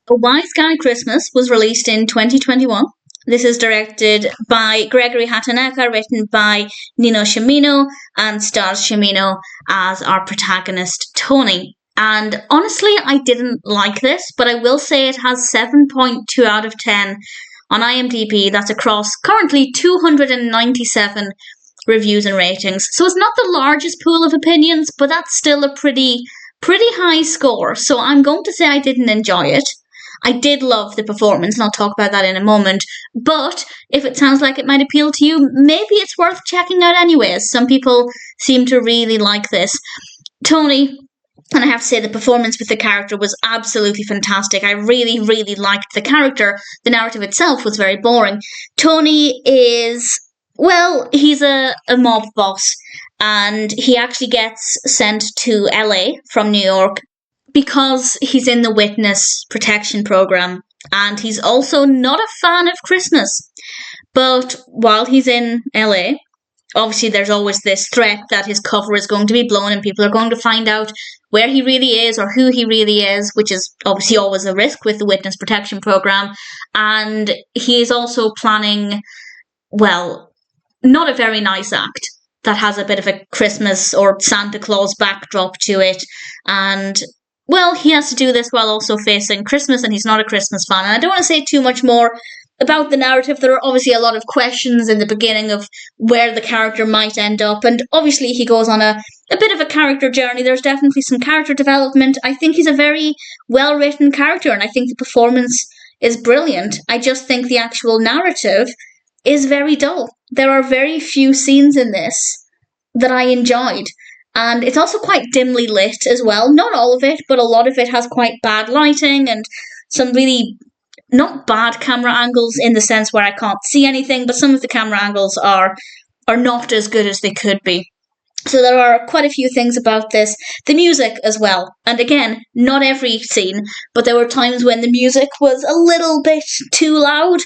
A Wiseguy Christmas was released in 2021. This is directed by Gregory Hatanaka, written by Nino Cimino, and stars Cimino as our protagonist, Tony. And honestly, I didn't like this, but I will say it has 7.2 out of 10 on IMDb. That's across currently 297 reviews and ratings. So it's not the largest pool of opinions, but that's still a pretty high score. So I'm going to say I didn't enjoy it. I did love the performance, and I'll talk about that in a moment. But if it sounds like it might appeal to you, maybe it's worth checking out anyways. Some people seem to really like this. Tony, and I have to say the performance with the character was absolutely fantastic. I really, really liked the character. The narrative itself was very boring. Tony is, well, he's a mob boss, and he actually gets sent to LA from New York because he's in the witness protection program, and he's also not a fan of Christmas. But while he's in LA, obviously there's always this threat that his cover is going to be blown and people are going to find out where he really is or who he really is, which is obviously always a risk with the witness protection program. And he is also planning, well, not a very nice act that has a bit of a Christmas or Santa Claus backdrop to it. And well, he has to do this while also facing Christmas, and he's not a Christmas fan. And I don't want to say too much more about the narrative. There are obviously a lot of questions in the beginning of where the character might end up, and obviously he goes on a bit of a character journey. There's definitely some character development. I think he's a very well-written character, and I think the performance is brilliant. I just think the actual narrative is very dull. There are very few scenes in this that I enjoyed. And it's also quite dimly lit as well. Not all of it, but a lot of it has quite bad lighting and some really not bad camera angles in the sense where I can't see anything, but some of the camera angles are not as good as they could be. So there are quite a few things about this. The music as well. And again, not every scene, but there were times when the music was a little bit too loud.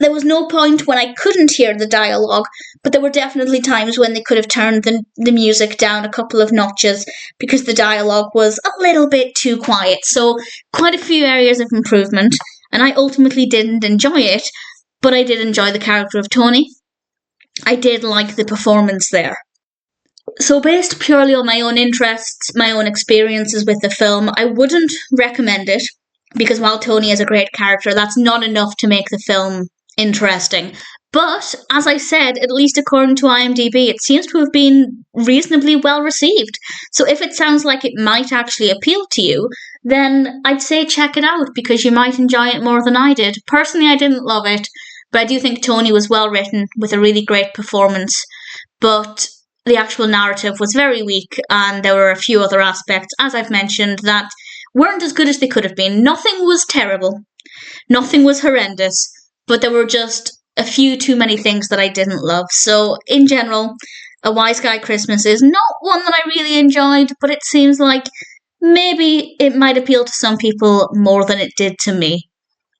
There was no point when I couldn't hear the dialogue, but there were definitely times when they could have turned the music down a couple of notches because the dialogue was a little bit too quiet. So quite a few areas of improvement, and I ultimately didn't enjoy it, but I did enjoy the character of Tony. I did like the performance there. So based purely on my own interests, my own experiences with the film, I wouldn't recommend it because while Tony is a great character, that's not enough to make the film interesting. But, as I said, at least according to IMDb, it seems to have been reasonably well received. So if it sounds like it might actually appeal to you, then I'd say check it out because you might enjoy it more than I did. Personally, I didn't love it, but I do think Tony was well written with a really great performance. But the actual narrative was very weak, and there were a few other aspects, as I've mentioned, that weren't as good as they could have been. Nothing was terrible. Nothing was horrendous. But there were just a few too many things that I didn't love. So, in general, A Wiseguy Christmas is not one that I really enjoyed, but it seems like maybe it might appeal to some people more than it did to me.